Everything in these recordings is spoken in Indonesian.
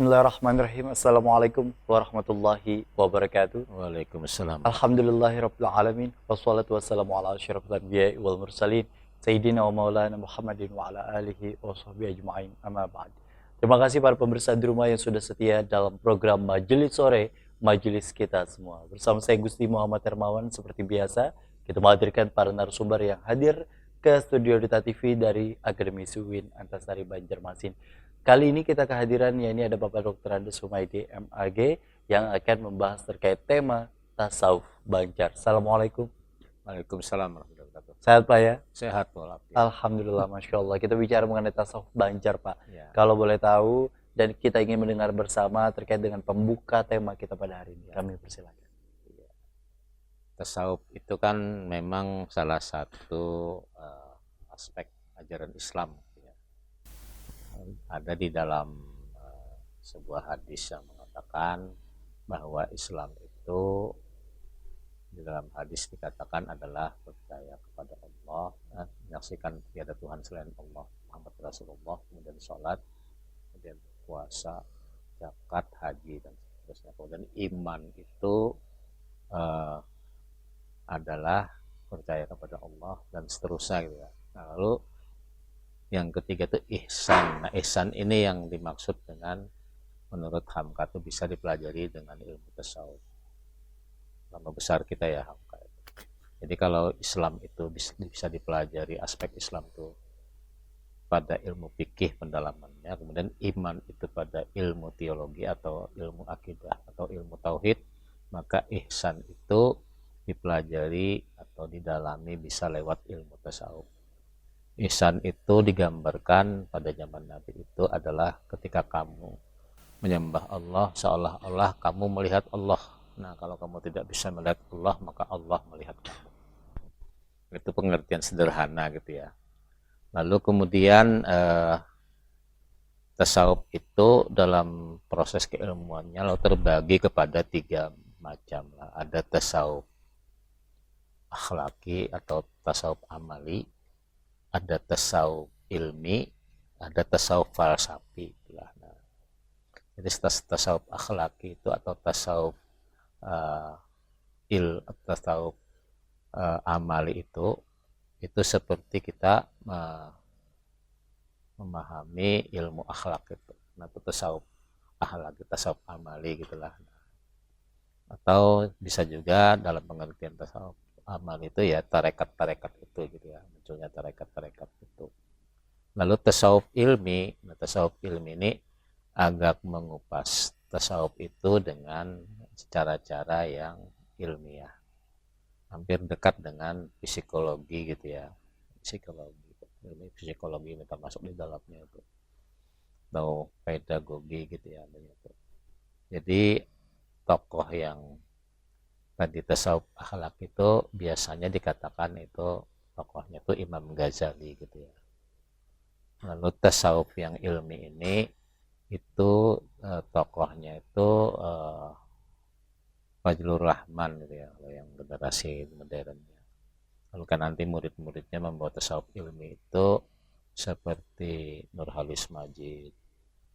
Bismillahirrahmanirrahim. Assalamualaikum warahmatullahi wabarakatuh. Waalaikumsalam. Alhamdulillahirabbil alamin. Wassalatu wassalamu ala asyrofil anbiya'i wal mursalin sayyidina wa maulana Muhammadin wa ala alihi wa sahbihi ajma'in. Amma ba'd. Terima kasih para pemirsa di rumah yang sudah setia dalam program Majelis Sore, Majelis kita semua. Bersama saya Gusti Muhammad Hermawan seperti biasa, kita menghadirkan para narasumber yang hadir ke studio Duta TV dari Akademi Suwin Antasari Banjarmasin. Kali ini kita kehadiran, ya ini ada Bapak Dr. Andes Humaydi MAG yang akan membahas terkait tema tasawuf Banjar. Assalamualaikum. Waalaikumsalam warahmatullahi wabarakatuh. Sehat Pak ya? Sehat walafiat. Alhamdulillah, Masya Allah. Kita bicara mengenai tasawuf Banjar Pak. Ya. Kalau boleh tahu dan kita ingin mendengar bersama terkait dengan pembuka tema kita pada hari ini. Kami persilakan. Tasawuf itu kan memang salah satu aspek ajaran Islam. Ada di dalam sebuah hadis yang mengatakan bahwa Islam itu di dalam hadis dikatakan adalah percaya kepada Allah, menyaksikan tiada Tuhan selain Allah, Muhammad Rasulullah, kemudian sholat, kemudian puasa, zakat, haji dan seterusnya. Kemudian iman itu adalah percaya kepada Allah dan seterusnya gitu ya. Nah, lalu yang ketiga itu ihsan. Nah, ihsan ini yang dimaksud dengan menurut Hamka itu bisa dipelajari dengan ilmu tasawuf. Nama besar kita ya Hamka itu. Jadi kalau Islam itu bisa dipelajari aspek Islam itu pada ilmu fikih pendalamannya, kemudian iman itu pada ilmu teologi atau ilmu akidah atau ilmu tauhid, maka ihsan itu dipelajari atau didalami bisa lewat ilmu tasawuf. Ihsan itu digambarkan pada zaman Nabi itu adalah ketika kamu menyembah Allah seolah-olah kamu melihat Allah. Nah, kalau kamu tidak bisa melihat Allah, maka Allah melihat kamu. Itu pengertian sederhana gitu ya. Lalu kemudian tasawuf itu dalam proses keilmuannya lalu terbagi kepada 3 macam lah. Ada tasawuf akhlaki atau tasawuf amali, ada tasawuf ilmi, ada tasawuf falsafi. Nah, jadi tasawuf akhlaki itu atau tasawuf tasawuf amali itu seperti kita memahami ilmu akhlak itu. Nah, itu tasawuf akhlak, tasawuf amali gitulah. Atau bisa juga dalam pengertian tasawuf amal itu ya tarekat-tarekat itu gitu ya, munculnya tarekat-tarekat itu. Lalu tasawuf ilmi, nah tasawuf ilmi ini agak mengupas tasawuf itu dengan cara-cara yang ilmiah, hampir dekat dengan psikologi gitu ya, ilmu psikologi ini termasuk di dalamnya itu, atau pedagogi gitu ya begitu. Jadi tokoh yang tadi tasawuf akhlak itu biasanya dikatakan itu tokohnya itu Imam Ghazali gitu ya. Lalu tasawuf yang ilmi ini itu tokohnya itu Fajlur Rahman gitu ya, kalau yang generasi modern. Lalu kan nanti murid-muridnya membawa tasawuf ilmi itu seperti Nurhalis Majid,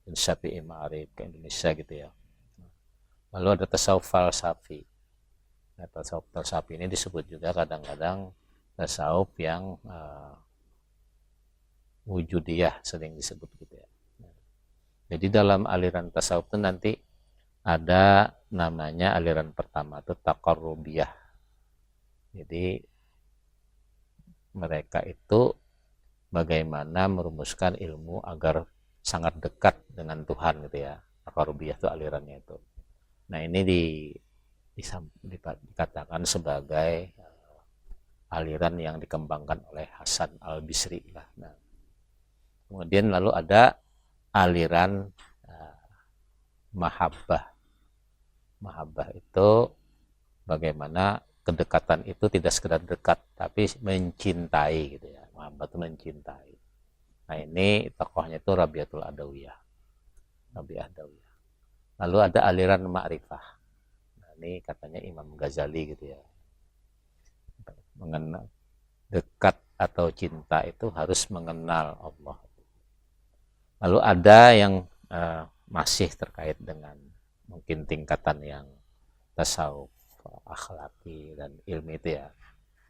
Syafi'i Ma'arif ke Indonesia gitu ya. Lalu ada tasawuf falsafi. Nah, tasawuf falsafi ini disebut juga kadang-kadang tasawuf yang wujudiyah, sering disebut gitu ya. Jadi dalam aliran tasawuf itu nanti ada namanya aliran pertama itu taqarrubiyah. Jadi mereka itu bagaimana merumuskan ilmu agar sangat dekat dengan Tuhan gitu ya. Taqarrubiyah itu alirannya itu. Nah, ini dikatakan sebagai aliran yang dikembangkan oleh Hasan Al-Bisri lah. Nah, kemudian lalu ada aliran mahabbah. Mahabbah itu bagaimana kedekatan itu tidak sekedar dekat tapi mencintai gitu ya. Mahabbah itu mencintai. Nah, ini tokohnya itu Rabi'atul Adawiyah. Rabi'ah Adawiyah. Lalu ada aliran ma'rifah. Ini katanya Imam Ghazali gitu ya, mengenal dekat atau cinta itu harus mengenal Allah. Lalu ada yang masih terkait dengan mungkin tingkatan yang tasawuf akhlaki dan ilmi itu ya,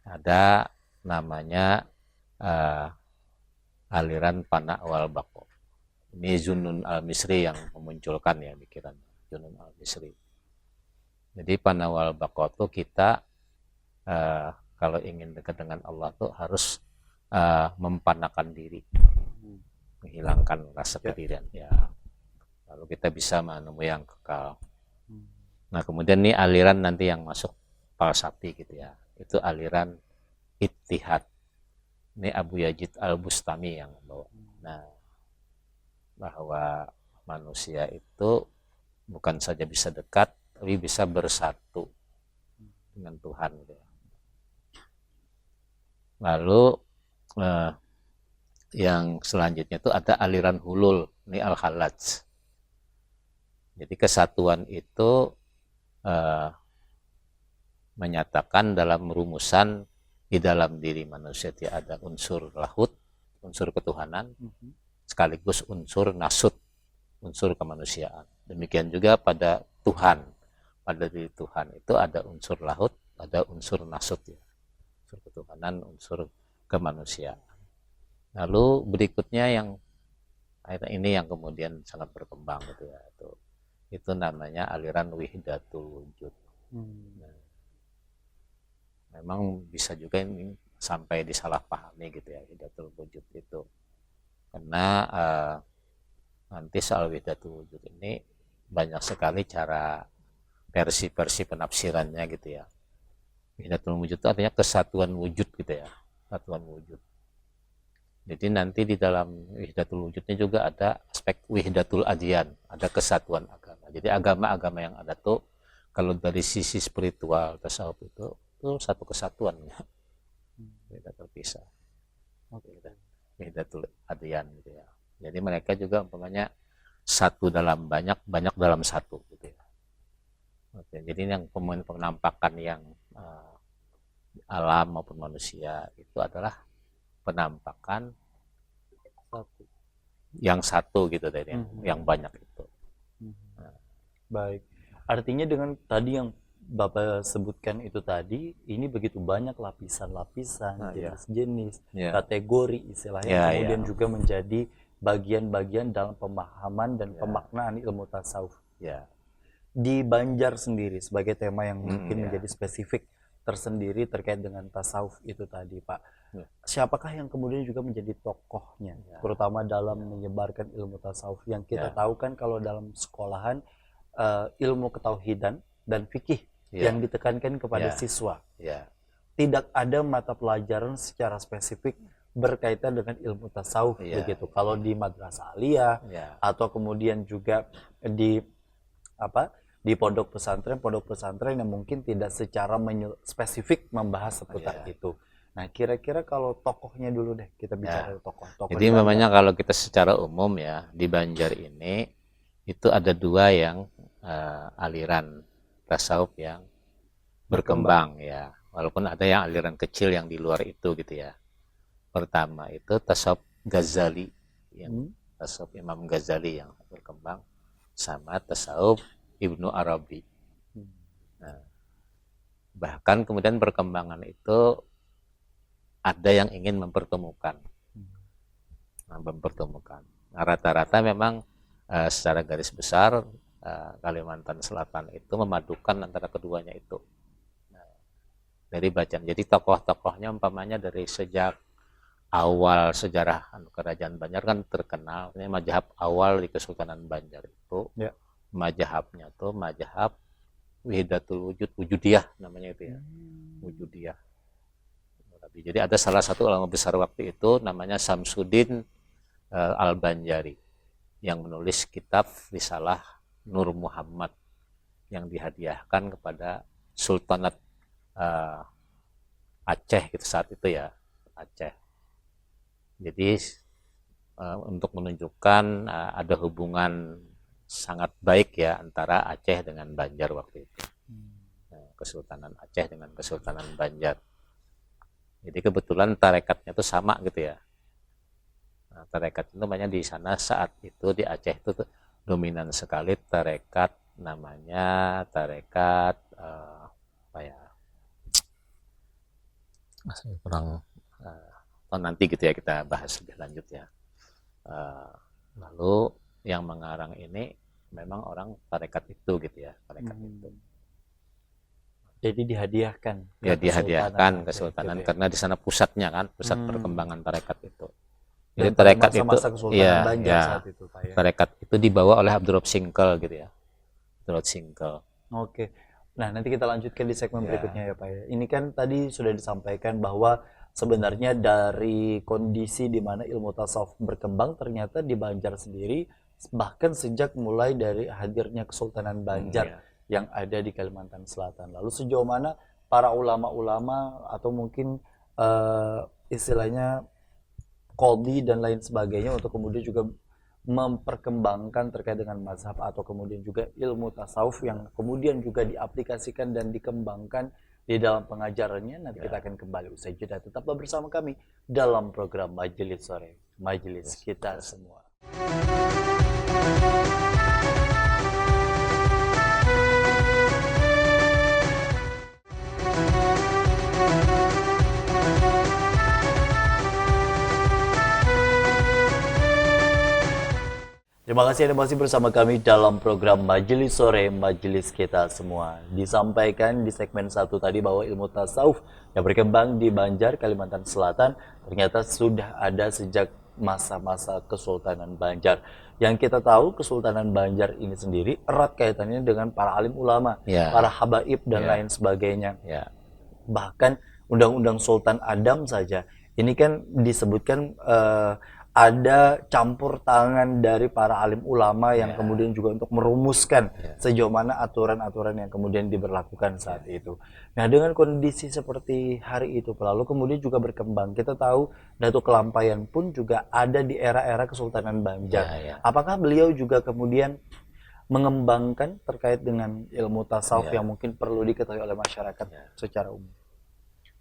ada namanya aliran Pana wal Baqo. Ini Zunnun al-Misri yang memunculkan ya pikiran Zunnun al-Misri. Jadi Pana wal Baqo itu kita kalau ingin dekat dengan Allah tuh harus mempanakan diri, menghilangkan rasa kedirian ya, lalu kita bisa menemui yang kekal. Nah kemudian nih aliran nanti yang masuk falsafi gitu ya, itu aliran Ittihad. Ini Abu Yazid al-Bustami yang bawa. Nah bahwa manusia itu bukan saja bisa dekat, tapi bisa bersatu dengan Tuhan gitu ya. Lalu yang selanjutnya itu ada aliran hulul, ini al-Hallaj. Jadi kesatuan itu menyatakan dalam rumusan di dalam diri manusia itu ada unsur lahut, unsur ketuhanan, sekaligus unsur nasut, unsur kemanusiaan. Demikian juga pada Tuhan, pada diri Tuhan itu ada unsur lahut, ada unsur nasut ya, unsur ketuhanan, unsur kemanusiaan. Lalu berikutnya yang ini yang kemudian sangat berkembang gitu ya, itu namanya aliran Wihdatul Wujud. Nah, memang bisa juga ini sampai disalahpahami gitu ya Wihdatul Wujud itu, karena nanti soal Wihdatul Wujud ini banyak sekali cara versi-versi penafsirannya gitu ya. Wihdatul Wujud itu artinya kesatuan wujud gitu ya, kesatuan wujud. Jadi nanti di dalam Wihdatul Wujudnya juga ada aspek Wihdatul Adyan, ada kesatuan agama. Jadi agama-agama yang ada tuh kalau dari sisi spiritual tasawuf itu satu kesatuan ya, tidak terpisah. Wihdatul Adyan gitu ya. Jadi mereka juga umpamanya satu dalam banyak, banyak dalam satu gitu ya. Oke, jadi yang penampakan yang alam maupun manusia itu adalah penampakan yang satu gitu dari yang banyak itu. Baik, artinya dengan tadi yang Bapak sebutkan itu tadi, ini begitu banyak lapisan-lapisan, jenis-jenis, kategori istilahnya, kemudian juga menjadi bagian-bagian dalam pemahaman dan pemaknaan ilmu tasawuf. Di Banjar sendiri sebagai tema yang mungkin menjadi spesifik tersendiri terkait dengan tasawuf itu tadi, Pak. Siapakah yang kemudian juga menjadi tokohnya, terutama dalam menyebarkan ilmu tasawuf yang kita tahu kan kalau dalam sekolahan ilmu ketauhidan dan fikih yang ditekankan kepada siswa. Tidak ada mata pelajaran secara spesifik berkaitan dengan ilmu tasawuf begitu. Kalau di madrasah aliyah atau kemudian juga di pondok pesantren yang mungkin tidak secara spesifik membahas seputar itu. Nah, kira-kira kalau tokohnya dulu deh, kita bicara tokoh-tokoh. Jadi memangnya kalau kita secara umum ya di Banjar ini itu ada dua yang aliran tasawuf yang berkembang ya, walaupun ada yang aliran kecil yang di luar itu gitu ya. Pertama itu tasawuf Ghazali, yang tasawuf Imam Ghazali yang berkembang, sama tasawuf Ibnu Arabi. Nah, bahkan kemudian perkembangan itu ada yang ingin mempertemukan. Nah, rata-rata memang secara garis besar Kalimantan Selatan itu memadukan antara keduanya itu. Nah, dari bacaan, jadi tokoh-tokohnya umpamanya dari sejak awal sejarah kerajaan Banjar kan terkenal, ini mazhab awal di Kesultanan Banjar itu, mazhabnya tuh mazhab Wihdatul Wujud, Wujudiyah namanya itu ya, Wujudiyah. Jadi ada salah satu ulama besar waktu itu namanya Samsuddin Al-Banjari yang menulis kitab Risalah Nur Muhammad yang dihadiahkan kepada Sultanat Aceh gitu saat itu ya, Aceh. Jadi untuk menunjukkan ada hubungan sangat baik ya antara Aceh dengan Banjar waktu itu. Kesultanan Aceh dengan Kesultanan Banjar. Jadi kebetulan tarekatnya itu sama gitu ya. Nah, tarekat itu namanya di sana saat itu di Aceh itu dominan sekali tarekat, namanya tarekat apa ya, kurang nanti gitu ya kita bahas lebih lanjut ya. Lalu yang mengarang ini memang orang tarekat itu gitu ya, tarekat itu. Jadi dihadiahkan Ya dihadiahkan gitu kesultanan ya. karena di sana pusatnya kan, pusat perkembangan tarekat itu. Dan Jadi pada tarekat itu masa-masa Kesultanan Banjar saat itu, Pak ya. tarekat itu dibawa oleh Abdurrahman Singkel gitu ya. Abdurrahman Singkel. Oke. Nah, nanti kita lanjutkan di segmen Ya. berikutnya ya, Pak ya. Ini kan tadi sudah disampaikan bahwa sebenarnya dari kondisi di mana ilmu tasawuf berkembang ternyata di Banjar sendiri bahkan sejak mulai dari hadirnya Kesultanan Banjar yang ada di Kalimantan Selatan. Lalu sejauh mana para ulama-ulama atau mungkin istilahnya qadhi dan lain sebagainya untuk kemudian juga memperkembangkan terkait dengan mazhab atau kemudian juga ilmu tasawuf yang kemudian juga diaplikasikan dan dikembangkan di dalam pengajarannya. Nanti kita akan kembali usai jeda. Tetaplah bersama kami dalam program Majelis Sore, Majelis Kita Semua. Terima kasih Anda masih bersama kami dalam program Majelis Sore, Majelis Kita Semua. Disampaikan di segmen 1 tadi bahwa ilmu tasawuf yang berkembang di Banjar, Kalimantan Selatan ternyata sudah ada sejak masa-masa Kesultanan Banjar. Yang kita tahu Kesultanan Banjar ini sendiri erat kaitannya dengan para alim ulama, para habaib dan lain sebagainya. Bahkan Undang-Undang Sultan Adam saja, ini kan disebutkan ada campur tangan dari para alim ulama yang kemudian juga untuk merumuskan sejauh mana aturan-aturan yang kemudian diberlakukan saat itu. Nah, dengan kondisi seperti hari itu, lalu kemudian juga berkembang. Kita tahu Datuk Kelampaian pun juga ada di era-era Kesultanan Banjar. Apakah beliau juga kemudian mengembangkan terkait dengan ilmu tasawuf yang mungkin perlu diketahui oleh masyarakat secara umum?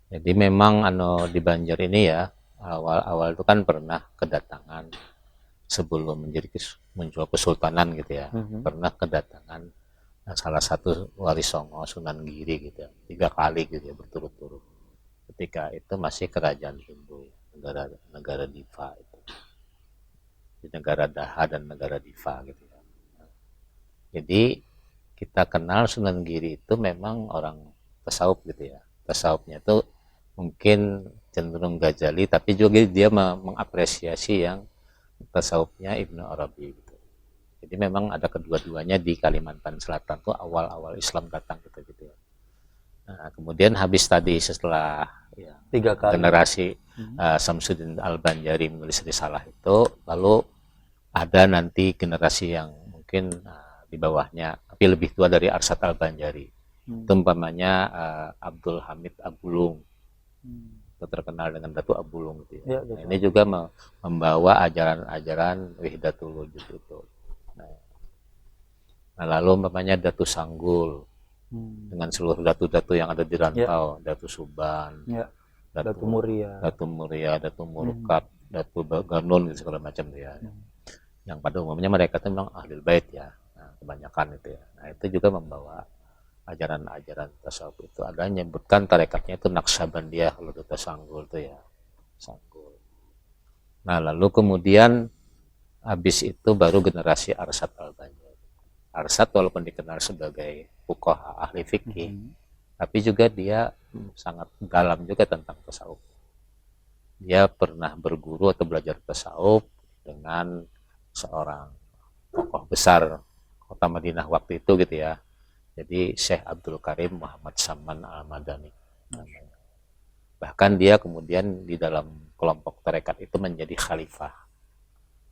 Jadi memang di Banjar ini ya, awal-awal itu kan pernah kedatangan sebelum menjadi muncul kesultanan gitu ya, pernah kedatangan salah satu wali songo Sunan Giri gitu ya, 3 kali gitu ya berturut-turut. Ketika itu masih kerajaan Hindu, negara Diva itu, di negara Daha dan negara Diva gitu ya. Jadi kita kenal Sunan Giri itu memang orang tasawuf gitu ya. Tasawufnya itu mungkin cenderung Ghazali, tapi juga dia mengapresiasi yang tasawufnya Ibnu Arabi gitu. Jadi memang ada kedua-duanya di Kalimantan Selatan tuh awal-awal Islam datang gitu ya. Nah, kemudian habis tadi setelah 3 kali generasi Samsudin Al-Banjari menulis risalah itu, lalu ada nanti generasi yang mungkin di bawahnya tapi lebih tua dari Arsad Al-Banjari. Itu umpamanya Abdul Hamid Abulung. Terkenal dengan Datuk Abulung gitu ya. Nah, ini juga membawa ajaran-ajaran Wahdatul Wujud itu. Nah, lalu umpamanya Datu Sanggul dengan seluruh datu-datu yang ada di rantau, Datu Suban, Datu Muria, Datu Murkab, Datu Ganun gitu, segala macam ya. Yang pada umumnya mereka itu memang ahlul bait ya. Nah, kebanyakan itu ya. Nah, itu juga membawa ajaran-ajaran tasawuf itu. Ada yang menyebutkan tarekatnya itu Naqsabandiyah kalau Datu Sanggul itu ya. Sanggul. Nah, lalu kemudian habis itu baru generasi Arsad Al-Banjari. Arsad walaupun dikenal sebagai fuqaha ahli fikih, tapi juga dia sangat dalam juga tentang tasawuf. Dia pernah berguru atau belajar tasawuf dengan seorang tokoh besar kota Madinah waktu itu gitu ya. Jadi Syekh Abdul Karim Muhammad Saman Al-Madani. Bahkan dia kemudian di dalam kelompok tarekat itu menjadi khalifah.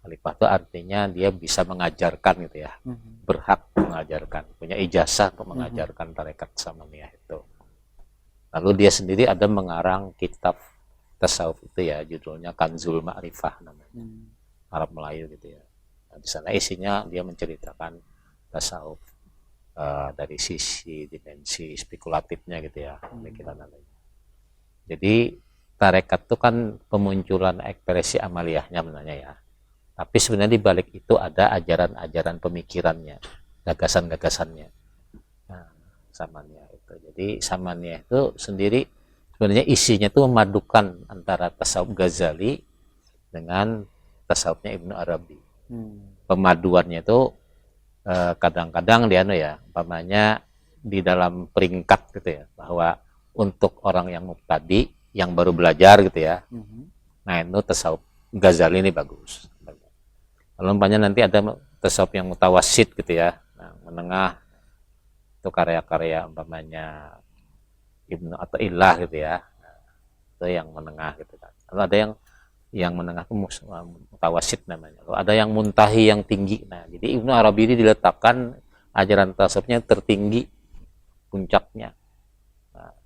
Khalifah itu artinya dia bisa mengajarkan gitu ya, berhak mengajarkan, punya ijazah untuk mengajarkan tarekat Samaniyah itu. Lalu dia sendiri ada mengarang kitab tasawuf itu ya, judulnya Kanzul Ma'rifah namanya, Arab Melayu gitu ya. Nah, di sana isinya dia menceritakan tasawuf dari sisi dimensi spekulatifnya gitu ya, pemikiran adanya. Jadi tarekat itu kan pemunculan ekspresi amaliyahnya sebenarnya ya. Tapi sebenarnya di balik itu ada ajaran-ajaran pemikirannya, gagasan-gagasannya. Nah, Samaniyah itu. Jadi Samaniyah itu sendiri sebenarnya isinya itu memadukan antara tasawuf Ghazali dengan tasawufnya Ibnu Arabi. Pemaduannya itu kadang-kadang dia umpamanya di dalam peringkat gitu ya, bahwa untuk orang yang mubtadi, yang baru belajar gitu ya, nah itu tasawuf Ghazali ini bagus. Lalu umpamanya nanti ada tasawuf yang mutawasid gitu ya, nah, menengah itu karya-karya umpamanya Ibnu Athaillah gitu ya, nah, itu yang menengah gitu kan. Lalu ada yang menengah itu mutawasid namanya. Lalu ada yang muntahi, yang tinggi. Nah, jadi Ibnu Arabi ini diletakkan ajaran tasawufnya tertinggi, puncaknya. Nah.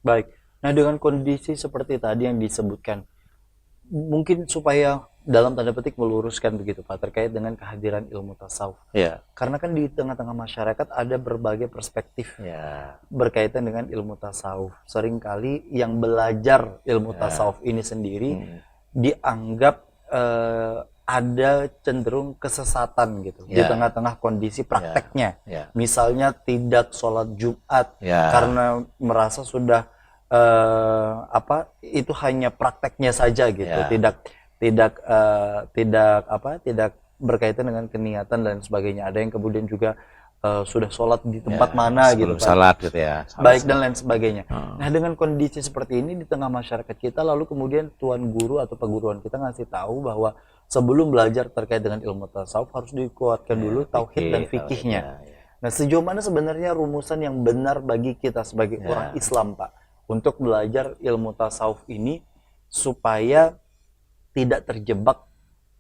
Baik. Nah, dengan kondisi seperti tadi yang disebutkan, mungkin supaya dalam tanda petik meluruskan begitu Pak terkait dengan kehadiran ilmu tasawuf. Ya. Karena kan di tengah-tengah masyarakat ada berbagai perspektif berkaitan dengan ilmu tasawuf. Seringkali yang belajar ilmu tasawuf ini sendiri dianggap ada cenderung kesesatan gitu di tengah-tengah kondisi prakteknya. Misalnya tidak sholat Jumat karena merasa sudah itu hanya prakteknya saja gitu, tidak berkaitan dengan keniatan dan sebagainya. Ada yang kemudian juga sudah sholat di tempat mana gitu, salat gitu ya, baik dan lain sebagainya. Nah, dengan kondisi seperti ini di tengah masyarakat kita, lalu kemudian tuan guru atau perguruan kita ngasih tahu bahwa sebelum belajar terkait dengan ilmu tasawuf harus dikuatkan dulu tauhid dan fikihnya. Nah, sejauh mana sebenarnya rumusan yang benar bagi kita sebagai orang Islam, Pak, untuk belajar ilmu tasawuf ini supaya tidak terjebak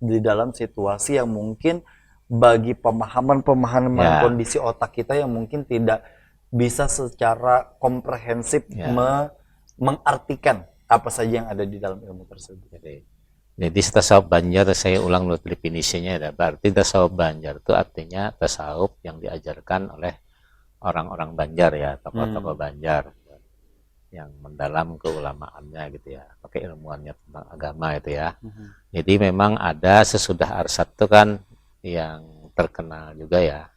di dalam situasi yang mungkin bagi pemahaman kondisi otak kita yang mungkin tidak bisa secara komprehensif mengartikan apa saja yang ada di dalam ilmu tersebut. Jadi tasawuf Banjar, saya ulang dulu definisinya ya. Berarti tasawuf Banjar itu artinya tasawuf yang diajarkan oleh orang-orang Banjar ya, tokoh-tokoh Banjar yang mendalam keulamaannya gitu ya, pakai ilmuannya tentang agama itu ya. Jadi memang ada sesudah Arsad itu kan yang terkenal juga ya,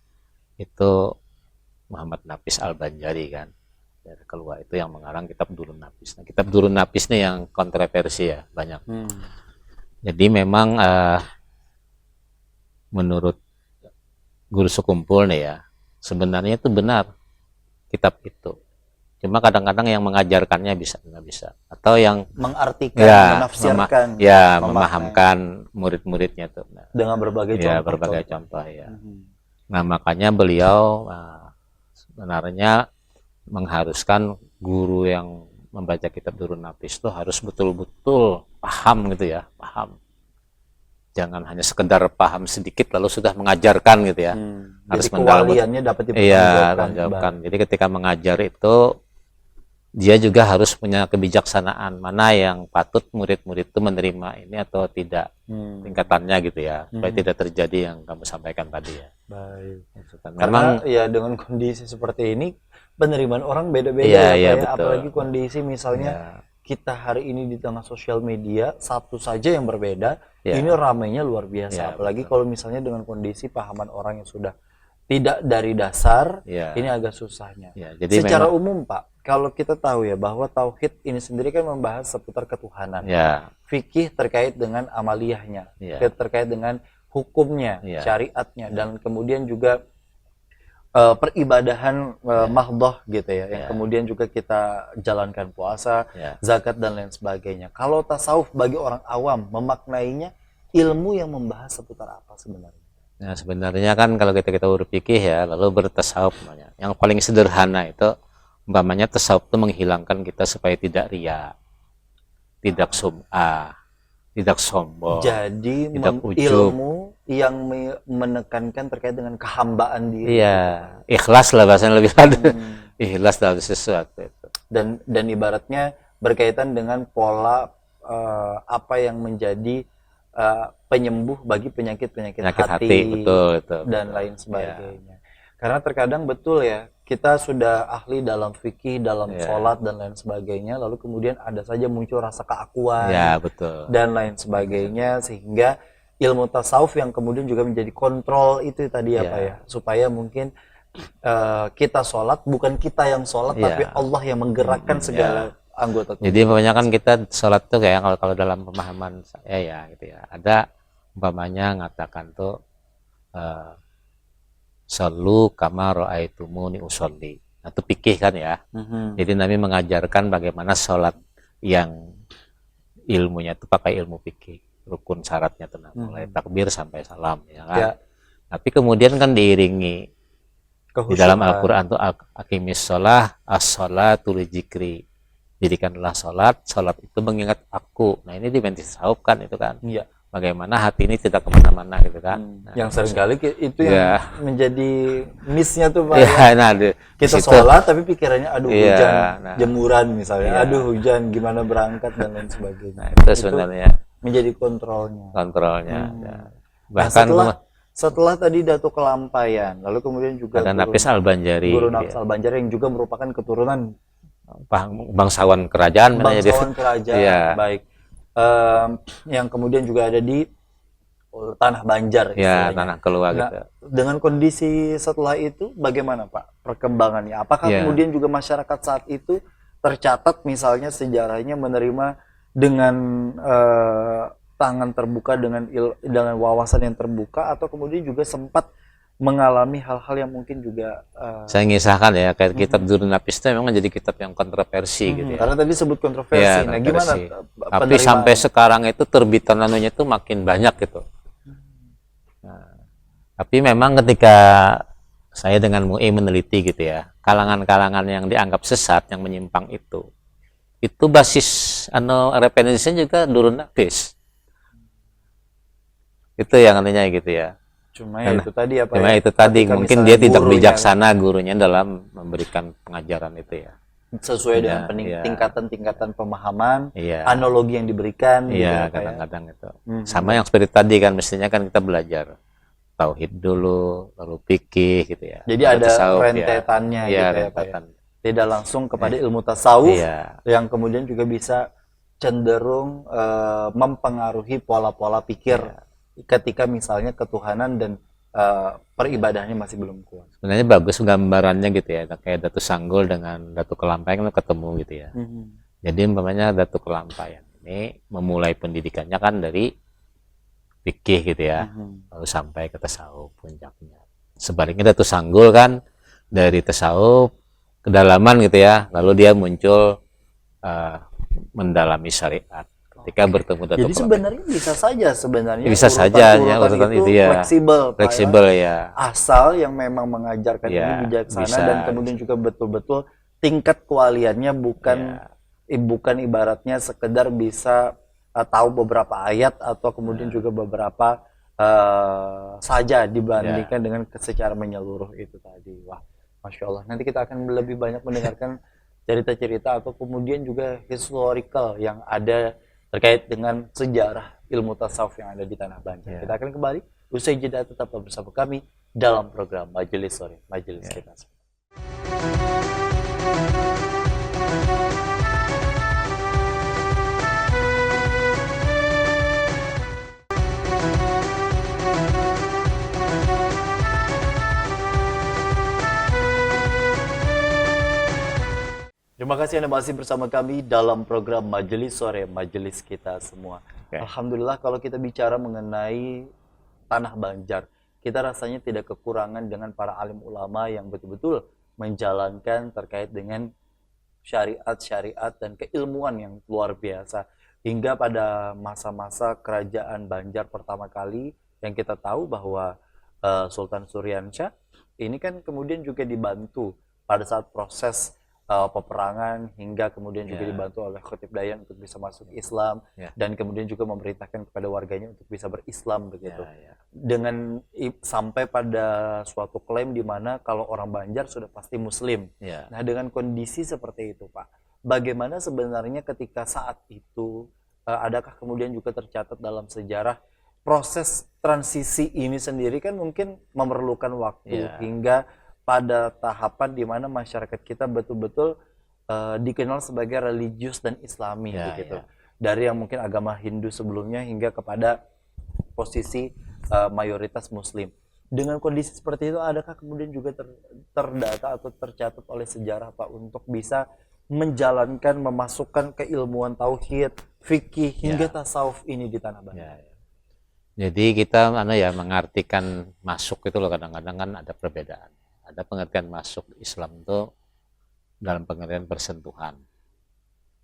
itu Muhammad Nafis Al-Banjari kan, dari keluar itu yang mengarang kitab Durun Nafis. Nah, kitab Durun Nafis ini yang kontroversi ya, banyak. Jadi memang menurut Guru Sekumpul nih ya, sebenarnya itu benar kitab itu. Cuma kadang-kadang yang mengajarkannya nggak bisa, atau yang mengartikan, menafsirkan, memahamkan murid-muridnya tuh dengan berbagai contoh ya. Nah, makanya beliau sebenarnya mengharuskan guru yang membaca kitab Durun Nafis itu harus betul-betul paham gitu ya, paham. Jangan hanya sekedar paham sedikit lalu sudah mengajarkan gitu ya. Harus kewaliannya dapat dipertanggungjawabkan. Jadi ketika mengajar itu dia juga harus punya kebijaksanaan, mana yang patut murid-murid itu menerima ini atau tidak, tingkatannya gitu ya, supaya tidak terjadi yang kamu sampaikan tadi ya. Baik. Memang karena ya dengan kondisi seperti ini penerimaan orang beda-beda ya, apalagi kondisi misalnya kita hari ini di tengah sosial media, satu saja yang berbeda, ini ramainya luar biasa, apalagi kalau misalnya dengan kondisi pahaman orang yang sudah tidak dari dasar, ini agak susahnya. Jadi secara umum Pak, kalau kita tahu ya bahwa tauhid ini sendiri kan membahas seputar ketuhanan, fikih terkait dengan amaliyahnya, terkait dengan hukumnya, syariatnya, dan kemudian juga peribadahan mahdoh gitu ya, yang kemudian juga kita jalankan puasa, zakat dan lain sebagainya. Kalau tasawuf bagi orang awam memaknainya ilmu yang membahas seputar apa sebenarnya? Nah, sebenarnya kan kalau kita berpikir ya, lalu bertasawuf namanya. Yang paling sederhana itu umpamanya tasawuf itu menghilangkan kita supaya tidak riya, tidak sum'ah, tidak sombong. Jadi tidak ilmu yang menekankan terkait dengan kehambaan diri. Iya, ikhlas lah bahasanya lebih ada. Ikhlas dalam sesuatu itu. Dan ibaratnya berkaitan dengan pola apa yang menjadi penyembuh bagi penyakit hati betul. Dan lain sebagainya. Karena terkadang betul ya, kita sudah ahli dalam fikih, dalam sholat dan lain sebagainya, lalu kemudian ada saja muncul rasa keakuan dan lain sebagainya, sehingga ilmu tasawuf yang kemudian juga menjadi kontrol itu tadi ya Iya. Pak ya, supaya mungkin kita sholat bukan kita yang sholat Iya. tapi Allah yang menggerakkan segala anggota tubuh. Jadi umpamanya kan kita sholat tuh kayak kalau dalam pemahaman saya ya gitu ya, ada umpamanya ngatakan tuh sallu kama ra'aitumuni usolli. Nah, itu fikih kan ya. Jadi Nabi mengajarkan bagaimana sholat yang ilmunya itu pakai ilmu fikih, rukun syaratnya tenang, mulai takbir sampai salam ya kan. Ya. Tapi kemudian kan diiringi di dalam Al-Qur'an tuh aqimis sholah as-sholatu li dzikri. Dirikanlah sholat itu mengingat aku. Nah, ini di tasawuf kan itu kan. Iya. Bagaimana hati ini tidak kemana-mana gitu kan. Nah, yang seringkali itu yang menjadi miss-nya tuh Pak. Ya, nah, kita sholat tapi pikirannya aduh hujan, jemuran misalnya, aduh hujan gimana berangkat dan lain sebagainya. Nah, itu sebenarnya menjadi kontrolnya. Ya. Bahkan setelah tadi Datuk Kelampaian, lalu kemudian juga ada Nafis Al-Banjari. Guru Nafis Al-Banjari yang juga merupakan keturunan bangsawan kerajaan. Bangsawan kerajaan, ya. Baik. Yang kemudian juga ada di Tanah Banjar ya, Tanah Keluar gitu. Dengan kondisi setelah itu bagaimana Pak perkembangannya? Apakah kemudian juga masyarakat saat itu tercatat misalnya sejarahnya menerima dengan tangan terbuka, dengan wawasan yang terbuka, atau kemudian juga sempat mengalami hal-hal yang mungkin juga saya ngisahkan ya, kayak kitab Durun Nafis itu memang jadi kitab yang kontroversi gitu ya. Karena tadi sebut kontroversi. Ya, nah, gimana? Tapi sampai sekarang itu terbitan anunya itu makin banyak gitu. Nah, tapi memang ketika saya dengan MUI meneliti gitu ya, kalangan-kalangan yang dianggap sesat, yang menyimpang itu basis referensinya juga Durun Nafis. Itu yang artinya gitu ya. Cuma itu tadi apa cuma ya? itu tadi mungkin dia tidak bijaksana gurunya dalam memberikan pengajaran itu ya. Sesuai dengan tingkatan-tingkatan pemahaman, analogi yang diberikan. Iya, kadang-kadang itu. Sama yang seperti tadi kan, mestinya kan kita belajar tauhid dulu, lalu fikih gitu ya. Jadi ada rentetannya gitu ya Pak ya. Tidak langsung kepada ilmu tasawuf yang kemudian juga bisa cenderung mempengaruhi pola-pola pikir ketika misalnya ketuhanan dan peribadahannya masih belum kuat. Sebenarnya bagus gambarannya gitu ya, kayak Datuk Sanggul dengan Datuk Kelampaian ketemu gitu ya. Jadi umpamanya Datuk Kelampaian ini memulai pendidikannya kan dari fikih gitu ya, lalu sampai ke tasawuf puncaknya. Sebaliknya Datuk Sanggul kan dari tasawuf kedalaman gitu ya, lalu dia muncul mendalami syariat. Ketika bertemu Datuk Jadi sebenarnya bisa saja ya urutan itu ya fleksibel ya. Asal yang memang mengajarkan ini bijaksana dan kemudian juga betul-betul tingkat kewaliannya bukan ibaratnya sekedar bisa tahu beberapa ayat atau kemudian juga beberapa saja dibandingkan dengan secara menyeluruh itu tadi. Wah, Masya Allah. Nanti kita akan lebih banyak mendengarkan cerita-cerita atau kemudian juga historical yang ada terkait dengan sejarah ilmu tasawuf yang ada di Tanah Banjar. Kita akan kembali usai jeda, tetap bersama kami dalam program Majelis Sore, Majelis Kita. Terima kasih Anda masih bersama kami dalam program Majelis Sore, Majelis Kita Semua. Alhamdulillah kalau kita bicara mengenai Tanah Banjar, kita rasanya tidak kekurangan dengan para alim ulama yang betul-betul menjalankan terkait dengan syariat-syariat dan keilmuan yang luar biasa. Hingga pada masa-masa kerajaan Banjar pertama kali yang kita tahu bahwa Sultan Suryansyah ini kan kemudian juga dibantu pada saat proses peperangan hingga kemudian juga dibantu oleh Khatib Dayan untuk bisa masuk Islam dan kemudian juga memerintahkan kepada warganya untuk bisa berislam begitu. Dengan sampai pada suatu klaim di mana kalau orang Banjar sudah pasti Muslim. Nah, dengan kondisi seperti itu, Pak, bagaimana sebenarnya ketika saat itu adakah kemudian juga tercatat dalam sejarah proses transisi ini sendiri kan mungkin memerlukan waktu hingga pada tahapan di mana masyarakat kita betul-betul dikenal sebagai religius dan islami begitu. Dari yang mungkin agama Hindu sebelumnya hingga kepada posisi mayoritas Muslim. Dengan kondisi seperti itu, adakah kemudian juga terdata atau tercatat oleh sejarah Pak untuk bisa menjalankan, memasukkan keilmuan tauhid, fikih hingga tasawuf ini di tanah Banten? Ya, ya. Jadi kita mengartikan masuk itu loh, kadang-kadang kan ada perbedaan. Ada pengertian masuk Islam itu dalam pengertian persentuhan.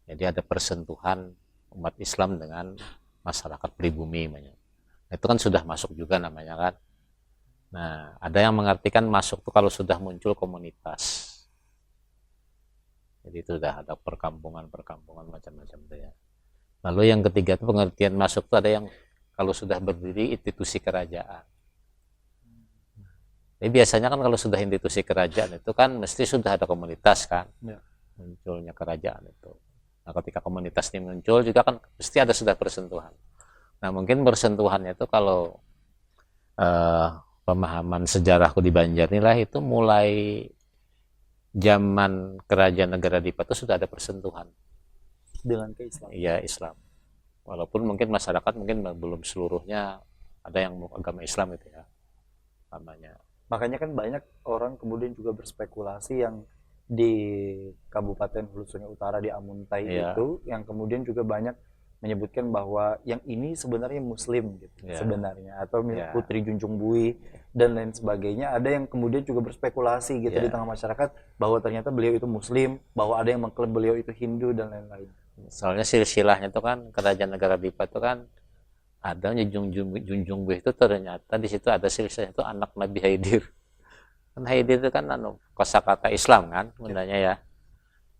Jadi ada persentuhan umat Islam dengan masyarakat pribumi. Itu kan sudah masuk juga namanya kan. Nah, ada yang mengartikan masuk itu kalau sudah muncul komunitas. Jadi itu sudah ada perkampungan macam-macam itu ya. Lalu yang ketiga itu pengertian masuk itu ada yang kalau sudah berdiri institusi kerajaan. Jadi biasanya kan kalau sudah institusi kerajaan itu kan mesti sudah ada komunitas kan. Ya. Munculnya kerajaan itu. Nah, ketika komunitas ini muncul juga kan mesti ada sudah persentuhan. Nah, mungkin persentuhannya itu kalau pemahaman sejarahku di Banjar inilah itu mulai zaman kerajaan negara Dipa itu sudah ada persentuhan dengan keislaman. Iya, Islam. Walaupun mungkin masyarakat mungkin belum seluruhnya ada yang agama Islam itu ya namanya. Makanya kan banyak orang kemudian juga berspekulasi yang di Kabupaten Hulu Sungai Utara di Amuntai itu yang kemudian juga banyak menyebutkan bahwa yang ini sebenarnya Muslim gitu sebenarnya, atau Putri Junjung Bui dan lain sebagainya. Ada yang kemudian juga berspekulasi gitu di tengah masyarakat bahwa ternyata beliau itu Muslim, bahwa ada yang mengklaim beliau itu Hindu dan lain-lain. Soalnya silsilahnya itu kan kerajaan negara Dipa itu kan ada Junjung Bui itu ternyata di situ ada silsilahnya itu anak Nabi Haidir. Kan Haidir itu kan kosakata Islam kan sebenarnya ya.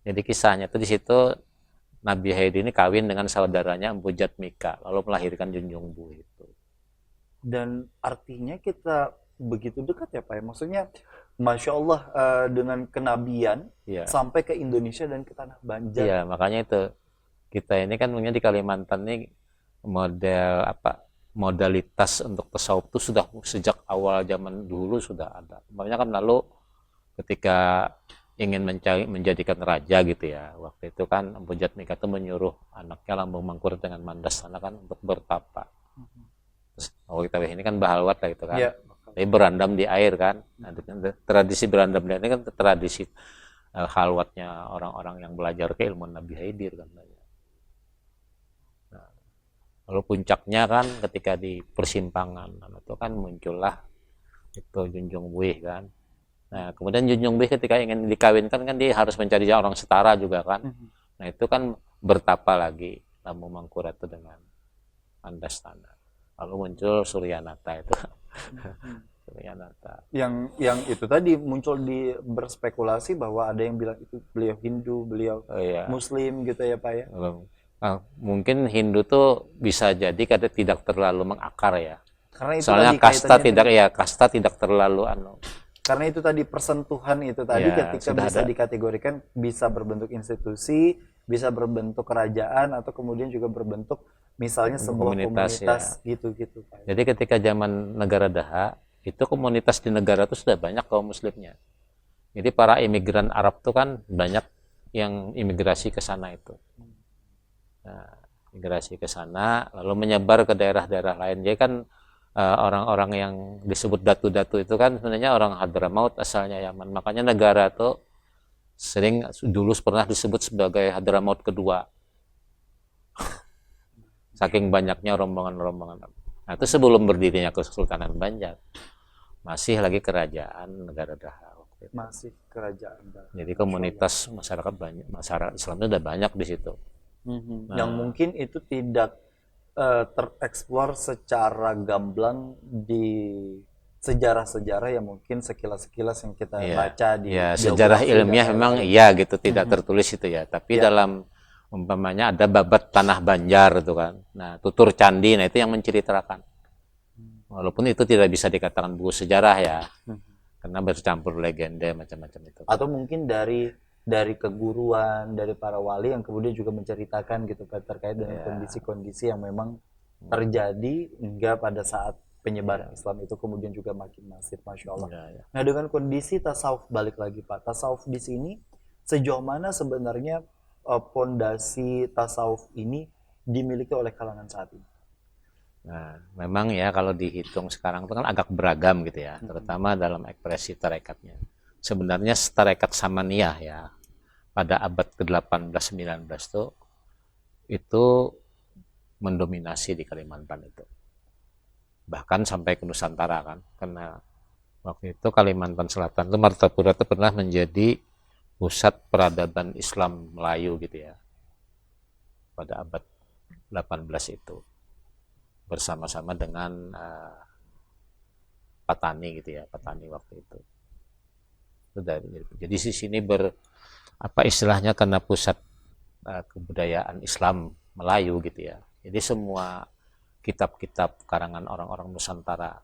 Jadi kisahnya itu di situ Nabi Haidir ini kawin dengan saudaranya Empu Jatmika, lalu melahirkan Junjung Bui itu. Dan artinya kita begitu dekat ya Pak. Maksudnya, Masya Allah dengan kenabian sampai ke Indonesia dan ke tanah Banjar. Iya, makanya itu kita ini kan di Kalimantan ini modalitas untuk tasawuf itu sudah sejak awal zaman dulu sudah ada. Makanya kan lalu ketika ingin menjadikan raja gitu ya, waktu itu kan Empu Jatmika itu menyuruh anaknya Lambung Mangkurat dengan Mandasana kan untuk bertapa. Terus kita ini kan bahalwat lah gitu kan, tapi berandam di air kan. Nah, tradisi berandam di air ini kan tradisi halwatnya orang-orang yang belajar keilmuan Nabi Haidir kan. Nah, lalu puncaknya kan ketika di persimpangan itu kan muncullah itu Junjung Bui kan. Nah, kemudian Junjung Bui ketika ingin dikawinkan kan dia harus mencari orang setara juga kan. Nah, itu kan bertapa lagi Lambung Mangkurat itu dengan Mandasana. Lalu muncul Suryanata itu. Suryanata. Yang itu tadi muncul di berspekulasi bahwa ada yang bilang itu beliau Hindu, beliau Muslim gitu ya Pak ya. Nah, mungkin Hindu tuh bisa jadi karena tidak terlalu mengakar ya. Karena itu soalnya kasta tidak terlalu karena itu tadi persentuhan itu tadi ketika bisa dikategorikan bisa berbentuk institusi, bisa berbentuk kerajaan, atau kemudian juga berbentuk misalnya sebuah komunitas gitu Pak. Jadi ketika zaman negara Daha itu komunitas di negara itu sudah banyak kaum muslimnya. Jadi para imigran Arab itu kan banyak yang imigrasi ke sana itu. Nah, migrasi ke sana lalu menyebar ke daerah-daerah lain. Jadi kan orang-orang yang disebut datu-datu itu kan sebenarnya orang Hadramaut asalnya Yaman. Makanya negara itu sering dulu pernah disebut sebagai Hadramaut kedua. Saking banyaknya rombongan-rombongan. Nah, itu sebelum berdirinya Kesultanan Banjar. Masih lagi kerajaan negara Daha. Masih kerajaan Daha. Jadi komunitas masyarakat Islam itu udah banyak di situ. Nah, yang mungkin itu tidak tereksplor secara gamblang di sejarah-sejarah yang mungkin sekilas-sekilas yang kita baca di sejarah ilmiah memang gitu tidak tertulis itu ya, tapi dalam umpamanya ada babat tanah Banjar itu kan. Nah, tutur candi, nah itu yang menceritakan. Walaupun itu tidak bisa dikatakan buku sejarah ya. Karena bercampur legenda macam-macam itu. Atau mungkin dari keguruan, dari para wali yang kemudian juga menceritakan gitu terkait dengan kondisi-kondisi yang memang terjadi hingga pada saat penyebaran Islam itu kemudian juga makin masif, Masya Allah. Nah, dengan kondisi tasawuf, balik lagi Pak, tasawuf di sini sejauh mana sebenarnya pondasi tasawuf ini dimiliki oleh kalangan saat ini? Nah, memang ya kalau dihitung sekarang itu kan agak beragam gitu ya, terutama dalam ekspresi tarekatnya. Sebenarnya tarekat Samaniyah ya, pada abad ke-18-19 tuh itu mendominasi di Kalimantan itu. Bahkan sampai ke Nusantara kan, karena waktu itu Kalimantan Selatan itu Martapura itu pernah menjadi pusat peradaban Islam Melayu gitu ya, pada abad 18 itu. Bersama-sama dengan petani gitu ya, petani waktu itu. Jadi di sini apa istilahnya karena pusat kebudayaan Islam Melayu gitu ya. Jadi semua kitab-kitab karangan orang-orang Nusantara,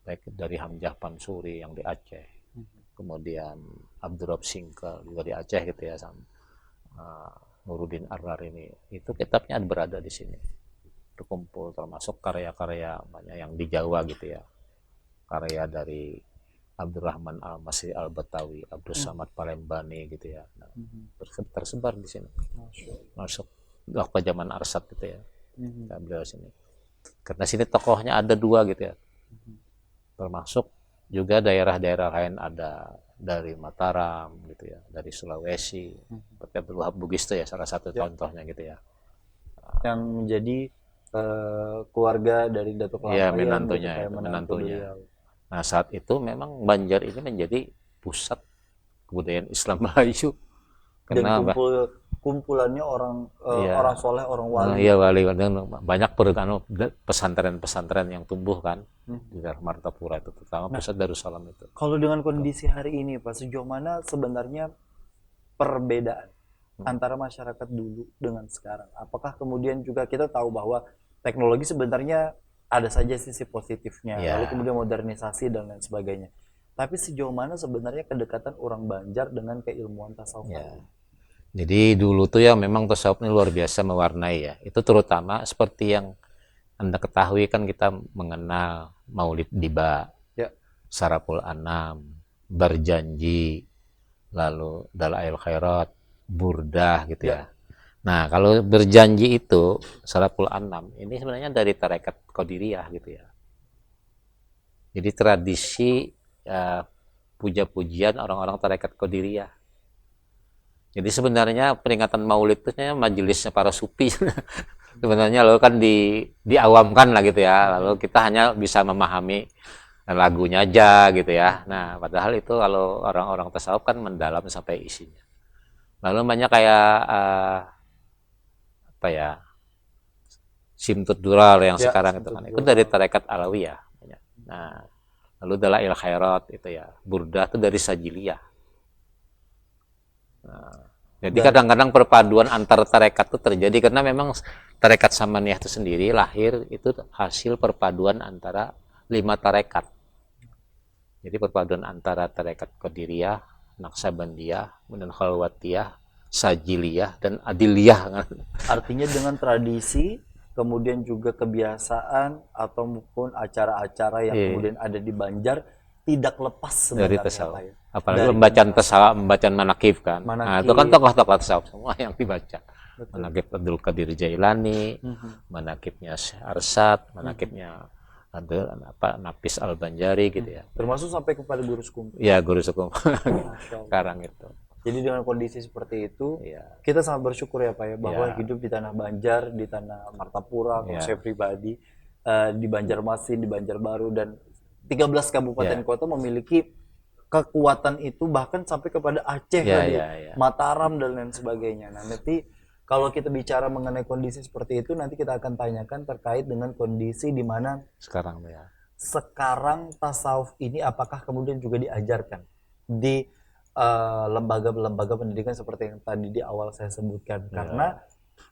baik dari Hamzah Pansuri yang di Aceh, kemudian Abdurrahman Singkal juga di Aceh gitu ya, sama Nuruddin Arrar ini, itu kitabnya berada di sini terkumpul, termasuk karya-karya banyak yang di Jawa gitu ya, karya dari Abdurrahman Al-Masri Al-Batawi, Abdul Samad Palembani gitu ya, nah, tersebar di sini, masuk waktu zaman Arsad gitu ya, beliau sini. Karena sini tokohnya ada dua gitu ya, termasuk juga daerah-daerah lain ada dari Mataram gitu ya, dari Sulawesi, seperti Abdul Wahab Bugis itu ya salah satu contohnya gitu ya. Yang menjadi keluarga dari Datuk Ya, Lampaian, menantunya. Nah, saat itu memang Banjar ini menjadi pusat kebudayaan Islam Melayu. Dan Karena kumpulannya orang ya, orang soleh, orang wali. ya wali, banyak pesantren-pesantren yang tumbuh kan di daerah Martapura itu, terutama pusat Darussalam itu. Kalau dengan kondisi hari ini, Pak, sejauh mana sebenarnya perbedaan antara masyarakat dulu dengan sekarang? Apakah kemudian juga kita tahu bahwa teknologi sebenarnya ada saja sisi positifnya, lalu kemudian modernisasi dan lain sebagainya. Tapi sejauh mana sebenarnya kedekatan orang Banjar dengan keilmuan tasawuf? Jadi dulu tuh ya memang tasawuf ini luar biasa mewarnai ya. Itu terutama seperti yang Anda ketahui kan, kita mengenal Maulid Diba, Sarapul Anam, Berjanji, lalu Dalail Khairat, Burdah gitu ya. Nah, kalau berjanji itu Sarapul Anam ini sebenarnya dari tarekat Qadiriyah gitu ya. Jadi tradisi puja-pujian orang-orang tarekat Qadiriyah. Jadi sebenarnya peringatan Maulid itu majelisnya para sufi. Sebenarnya lalu kan diawamkan lah gitu ya. Lalu kita hanya bisa memahami lagunya aja gitu ya. Nah, padahal itu kalau orang-orang tasawuf kan mendalam sampai isinya. Lalu banyak kayak apa ya, Simtud Durar yang sekarang itu kan, itu dari tarekat Alawiyah. Nah, lalu Dalail Khairat itu ya, Burdah itu dari Sajiliyah. Nah, jadi kadang-kadang perpaduan antar tarekat itu terjadi karena memang tarekat Samaniyah itu sendiri lahir itu hasil perpaduan antara 5 tarekat. Jadi perpaduan antara tarekat Qadiriyah, Naksabandiyah, kemudian Khalwatiyah, Sajiliyah, dan Adiliyah. Artinya dengan tradisi, kemudian juga kebiasaan atau maupun acara-acara yang kemudian ada di Banjar tidak lepas dari sebenarnya, tasawuf. Pak, ya. Apalagi pembacaan tasawuf, pembacaan manakib kan. Nah, itu kan tokoh-tokoh tasawuf semua yang dibaca. Manakib Abdul Qadir Jailani, manakibnya Arsad, manakibnya ada Nafis Al-Banjari gitu ya. Termasuk sampai kepada guru sekumpulan. Ya, guru sekumpulan sekarang itu. Jadi dengan kondisi seperti itu, kita sangat bersyukur ya Pak ya, bahwa hidup di tanah Banjar, di tanah Martapura, kalau saya pribadi, di Banjarmasin, di Banjarbaru, dan 13 kabupaten kota memiliki kekuatan itu, bahkan sampai kepada Aceh, Mataram, dan lain sebagainya. Nah, nanti kalau kita bicara mengenai kondisi seperti itu, nanti kita akan tanyakan terkait dengan kondisi di mana sekarang tasawuf ini apakah kemudian juga diajarkan di lembaga-lembaga pendidikan seperti yang tadi di awal saya sebutkan. Karena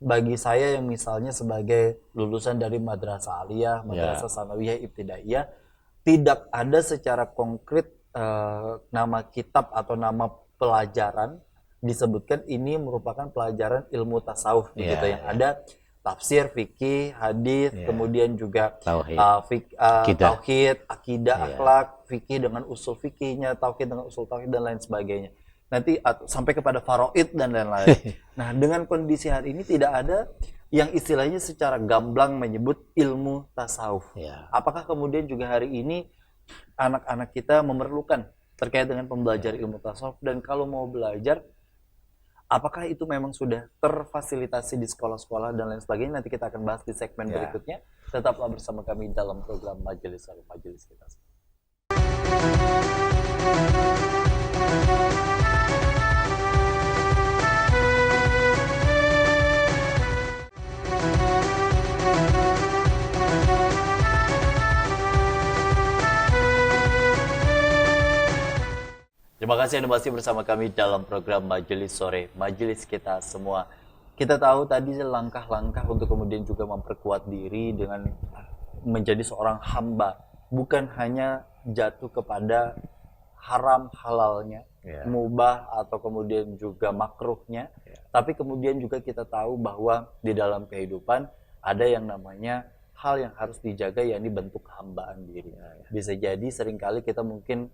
bagi saya yang misalnya sebagai lulusan dari Madrasah Aliyah, Madrasah Sanawiyah, Ibtidaiyah, tidak ada secara konkret nama kitab atau nama pelajaran disebutkan ini merupakan pelajaran ilmu tasawuf begitu, yang ada tafsir, fikih, hadis, kemudian juga tauhid, akidah, akhlak, fikih dengan usul fikihnya, tauhid dengan usul tauhid, dan lain sebagainya. Nanti sampai kepada faraid dan lain-lain. Nah, dengan kondisi hari ini tidak ada yang istilahnya secara gamblang menyebut ilmu tasawuf. Ya. Apakah kemudian juga hari ini anak-anak kita memerlukan terkait dengan pembelajaran ilmu tasawuf, dan kalau mau belajar apakah itu memang sudah terfasilitasi di sekolah-sekolah dan lain sebagainya? Nanti kita akan bahas di segmen berikutnya. Tetaplah bersama kami dalam program Majelis kita. Terima kasih Anda masih bersama kami dalam program Majelis Sore, Majelis kita semua. Kita tahu tadi langkah-langkah untuk kemudian juga memperkuat diri dengan menjadi seorang hamba. Bukan hanya jatuh kepada haram halalnya, mubah atau kemudian juga makruhnya, tapi kemudian juga kita tahu bahwa di dalam kehidupan ada yang namanya hal yang harus dijaga, yakni bentuk hambaan diri. Bisa jadi seringkali kita mungkin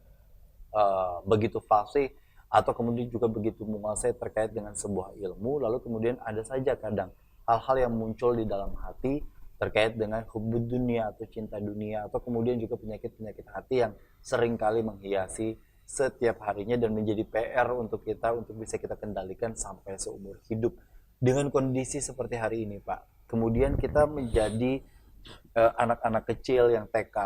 begitu fasih atau kemudian juga begitu menguasai terkait dengan sebuah ilmu, lalu kemudian ada saja kadang hal-hal yang muncul di dalam hati terkait dengan hubud dunia atau cinta dunia, atau kemudian juga penyakit-penyakit hati yang seringkali menghiasi setiap harinya dan menjadi PR untuk kita untuk bisa kita kendalikan sampai seumur hidup. Dengan kondisi seperti hari ini, Pak, kemudian kita menjadi anak-anak kecil yang TK,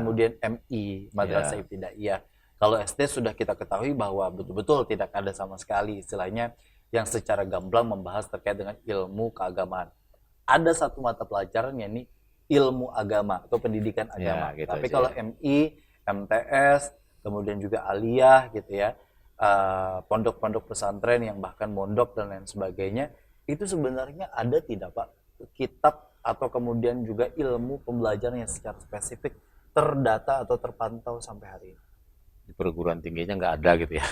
kemudian MI, Madrasah Ibtidaiyah. Kalau SD sudah kita ketahui bahwa betul-betul tidak ada sama sekali istilahnya yang secara gamblang membahas terkait dengan ilmu keagamaan. Ada satu mata pelajaran, yakni ilmu agama atau pendidikan agama. Gitu tapi aja. kalau MI, MTS, kemudian juga aliyah gitu ya, pondok-pondok pesantren yang bahkan mondok dan lain sebagainya, itu sebenarnya ada tidak Pak kitab atau kemudian juga ilmu pembelajaran yang secara spesifik terdata atau terpantau sampai hari ini? Di perguruan tingginya nggak ada gitu ya.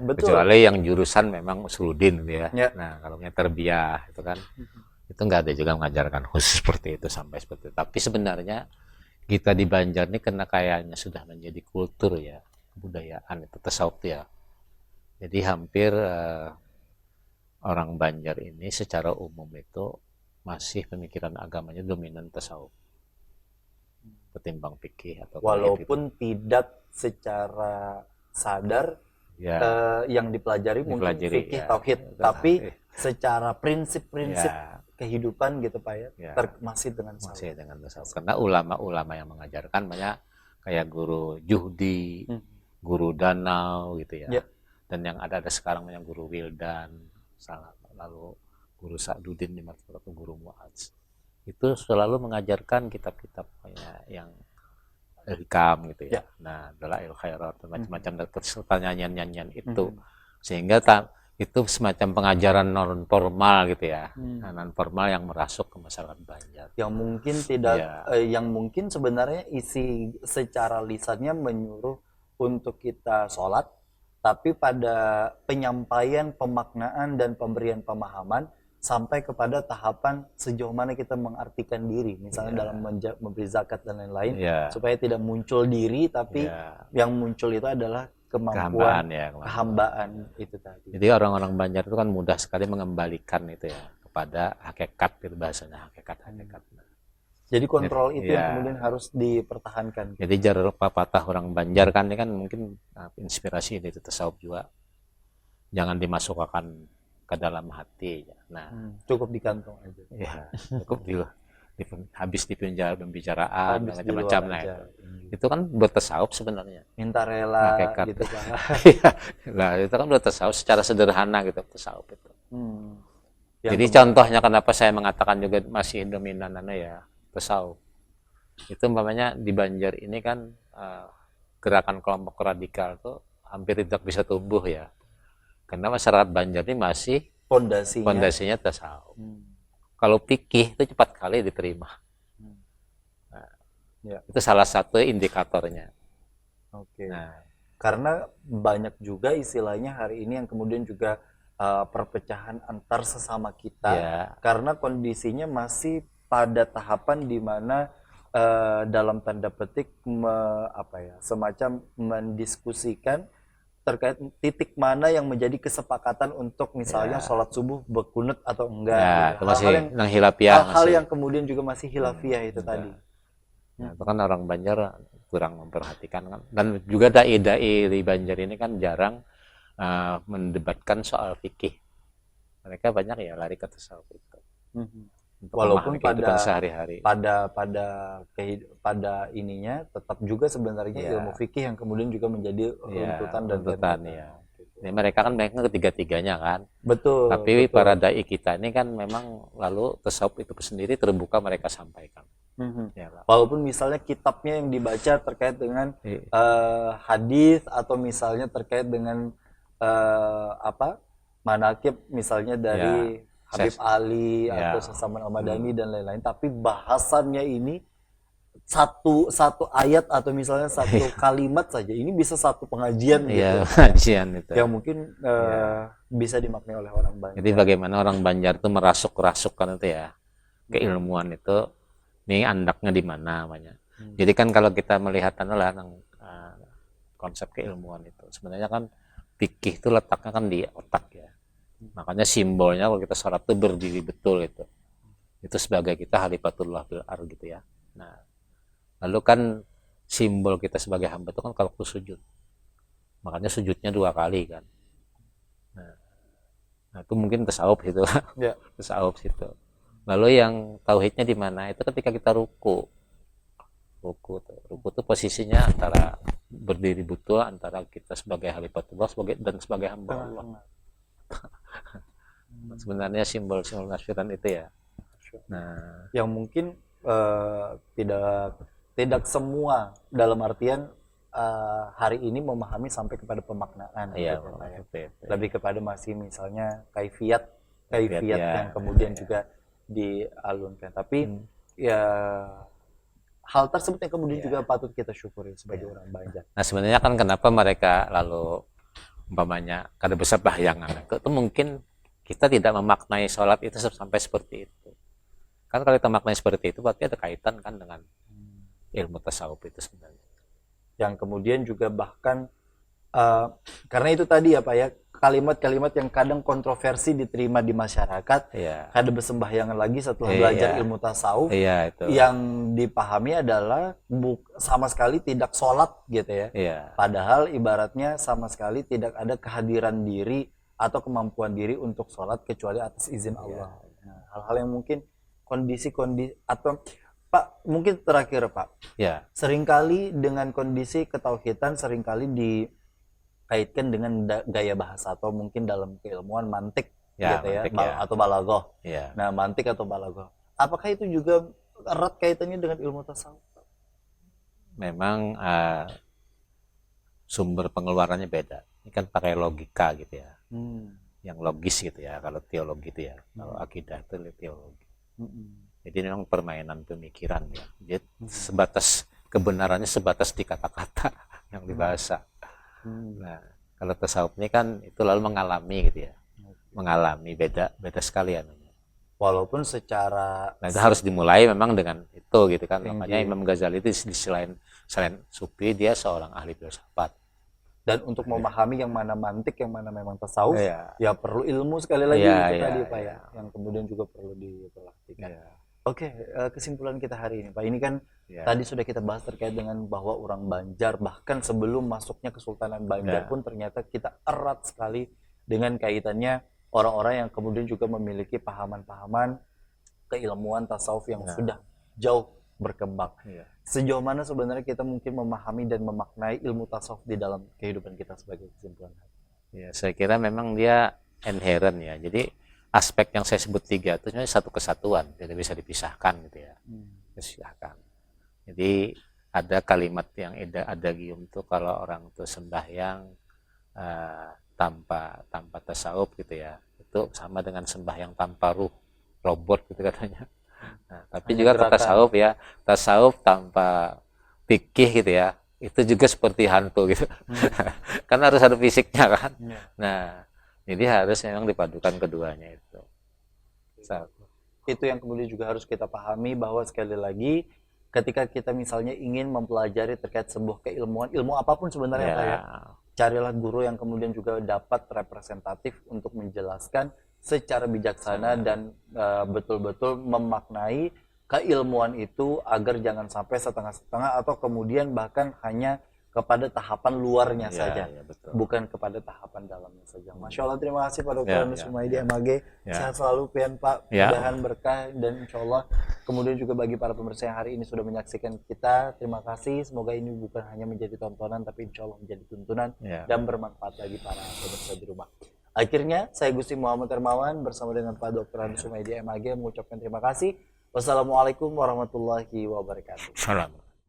Betul. Kecuali yang jurusan memang usuludin gitu ya. Ya. Nah, kalau tarbiyah itu kan itu nggak ada juga mengajarkan khusus seperti itu sampai seperti itu. Tapi sebenarnya kita di Banjar ini karena kayaknya sudah menjadi kultur ya, kebudayaan itu tasawuf ya. Jadi hampir orang Banjar ini secara umum itu masih pemikiran agamanya dominan tasawuf ketimbang fikih atau walaupun tidak secara sadar yang dipelajari mungkin fikih tauhid, tapi secara prinsip-prinsip kehidupan gitu Pak ya, masih dengan tasawuf. Karena ulama-ulama yang mengajarkan banyak kayak guru Juhdi, guru Danau gitu ya. Dan yang ada sekarang yang guru Wildan, lalu guru Sa'duddin di Martapura, guru Mu'adz. Itu selalu mengajarkan kitab-kitab yang hikam gitu ya. Nah, Dalail Khairat, macam-macam serta nyanyian-nyanyian itu. Sehingga itu semacam pengajaran non formal gitu ya. Non formal yang merasuk ke masyarakat Banjar. Yang mungkin tidak yang mungkin sebenarnya isi secara lisannya menyuruh untuk kita sholat, tapi pada penyampaian, pemaknaan dan pemberian pemahaman sampai kepada tahapan sejauh mana kita mengartikan diri, misalnya dalam memberi zakat dan lain-lain, supaya tidak muncul diri, tapi yang muncul itu adalah kemampuan kehambaan itu tadi. Jadi orang-orang Banjar itu kan mudah sekali mengembalikan itu ya kepada hakikat, itu bahasanya hakikat. Jadi kontrol itu yang kemudian harus dipertahankan. Jadi jar pepatah orang Banjar kan ini kan mungkin inspirasi dari tasawuf juga. Jangan dimasukkan ke dalam hati. Nah, cukup di kantong aja. Ya, cukup habis di pembicaraan macam-macam. Nah, itu kan buat tasawuf sebenarnya. Minta rela gitu kan. Nah, itu kan buat tasawuf secara sederhana gitu tasawuf itu. Jadi contohnya kenapa saya mengatakan juga masih dominan tasawuf. Itu umpamanya di Banjar ini kan gerakan kelompok radikal tuh hampir tidak bisa tumbuh ya. Karena masyarakat Banjar ini masih fondasinya tasawuf. Kalau fikih itu cepat kali diterima. Itu salah satu indikatornya. Nah, karena banyak juga istilahnya hari ini yang kemudian juga perpecahan antar sesama kita, karena kondisinya masih pada tahapan di mana dalam tanda petik semacam mendiskusikan terkait titik mana yang menjadi kesepakatan untuk misalnya Ya. sholat subuh berkunut atau enggak. Ya, gitu. itu masih Hal-hal yang hilafiah hal-hal masih. yang kemudian juga masih hilafiah itu Iya. tadi. Nah, itu kan orang Banjar kurang memperhatikan kan. Dan juga dai-dai di Banjar ini kan jarang mendebatkan soal fikih. Mereka banyak ya lari ke tasawuf itu. Untuk Walaupun memahami kehidupan sehari-hari. pada ininya tetap juga sebenarnya Iya. ilmu fikih yang kemudian juga menjadi runtutan dan runtutan, template. ya. Ini mereka kan banyak ketiga-tiganya kan. Betul. Tapi betul. para dai kita ini kan memang lalu tasawuf itu sendiri terbuka mereka sampaikan. Ya, Pak. Walaupun misalnya kitabnya yang dibaca terkait dengan hadis atau misalnya terkait dengan manaqib misalnya dari Habib Ali atau Sasaman Al-Madani dan lain-lain, tapi bahasannya ini satu ayat atau misalnya satu kalimat saja ini bisa satu pengajian gitu. Pengajian itu. Yang mungkin bisa dimaknai oleh orang Banjar. Jadi bagaimana orang Banjar itu merasuk-rasukkan itu ya keilmuan itu, ini andaknya di mana namanya. Jadi kan kalau kita melihat konsep keilmuan itu sebenarnya kan fikih itu letaknya kan di otak ya. Makanya simbolnya kalau kita sholat itu berdiri betul itu sebagai kita halifatullah bil ar gitu ya. Nah, lalu kan simbol kita sebagai hamba itu kan kalau sujud, makanya sujudnya 2 kali kan. Nah itu mungkin tasawuf itu. Ya. Tasawuf itu. Lalu yang tauhidnya di mana? Itu ketika kita ruku itu posisinya antara berdiri betul antara kita sebagai halifatullah sebagai hamba Allah. Sebenarnya simbol nasyuran itu ya. Nah, yang mungkin tidak semua dalam artian hari ini memahami sampai kepada pemaknaan. Iya, gitu, ya. lebih kepada masih misalnya kaifiat yang kemudian juga dialunkan. Tapi ya hal tersebut yang kemudian juga patut kita syukuri sebagai orang Banjar. Nah sebenarnya kan kenapa mereka lalu umpamanya kada besar bahyangan itu mungkin kita tidak memaknai sholat itu sampai seperti itu. Kan kalau kita maknai seperti itu berarti ada kaitan kan dengan ilmu tasawuf itu sebenarnya. Yang kemudian juga bahkan karena itu tadi ya Pak ya, kalimat-kalimat yang kadang kontroversi diterima di masyarakat, kada bersembahyangan lagi setelah belajar ilmu tasawuf, itu. Yang dipahami adalah sama sekali tidak sholat gitu ya. Padahal ibaratnya sama sekali tidak ada kehadiran diri atau kemampuan diri untuk sholat kecuali atas izin Allah. Nah, hal-hal yang mungkin kondisi-kondisi atau Pak, mungkin terakhir Pak, seringkali dengan kondisi ketauhidan seringkali dikaitkan dengan gaya bahasa atau mungkin dalam keilmuan mantik gitu mantik, atau balaghah. Nah, mantik atau balaghah. Apakah itu juga erat kaitannya dengan ilmu tasawuf? Memang sumber pengeluarannya beda. Ini kan pakai logika gitu ya. Yang logis gitu ya, kalau teologi itu ya. Kalau akidah itu teologi. Jadi memang permainan pemikiran ya. Jadi sebatas kebenarannya sebatas di kata-kata yang dibahasa. Nah, kalau tasawuf ini kan itu lalu mengalami gitu ya. Mengalami beda sekali ya. Walaupun secara itu harus dimulai memang dengan itu gitu kan. Makanya Imam Ghazali itu selain sufi dia seorang ahli filsafat. Dan untuk memahami yang mana mantik, yang mana memang tasawuf, ya perlu ilmu sekali lagi itu tadi Pak ya, yang kemudian juga perlu diperhatikan. Oke, kesimpulan kita hari ini Pak, ini kan tadi sudah kita bahas terkait dengan bahwa orang Banjar bahkan sebelum masuknya Kesultanan Banjar pun ternyata kita erat sekali dengan kaitannya orang-orang yang kemudian juga memiliki pahaman-pahaman keilmuan tasawuf yang sudah jauh berkembang. Sejauh mana sebenarnya kita mungkin memahami dan memaknai ilmu tasawuf di dalam kehidupan kita sebagai kesimpulan? Ya, saya kira memang dia inherent ya. Jadi aspek yang saya sebut 3 itu sebenarnya satu kesatuan, tidak bisa dipisahkan gitu ya. Dipisahkan. Jadi ada kalimat yang ada gium tuh kalau orang tuh sembahyang tanpa tasawuf gitu ya. Itu sama dengan sembahyang tanpa ruh, robot gitu katanya. Nah, tapi juga tasawuf ya, tasawuf tanpa fikih gitu ya, itu juga seperti hantu gitu. Kan harus ada fisiknya kan. Nah, jadi harus memang dipadukan keduanya itu. Itu yang kemudian juga harus kita pahami bahwa sekali lagi ketika kita misalnya ingin mempelajari terkait sebuah keilmuan, ilmu apapun sebenarnya Pak ya, carilah guru yang kemudian juga dapat representatif untuk menjelaskan secara bijaksana dan betul-betul memaknai keilmuan itu agar jangan sampai setengah-setengah atau kemudian bahkan hanya kepada tahapan luarnya saja, betul. bukan kepada tahapan dalamnya saja. Masya Allah, terima kasih Pak Dr. Andes Sumaidi ya. MAG. Sehat selalu pian Pak, mudah-mudahan berkah dan insya Allah kemudian juga bagi para pemirsa yang hari ini sudah menyaksikan kita, terima kasih. Semoga ini bukan hanya menjadi tontonan tapi insya Allah menjadi tuntunan dan bermanfaat bagi para pemirsa di rumah. Akhirnya saya Gusti Muhammad Hermawan bersama dengan Pak Dr. Andes Sumaidi MAG mengucapkan terima kasih. Wassalamualaikum warahmatullahi wabarakatuh. Salam.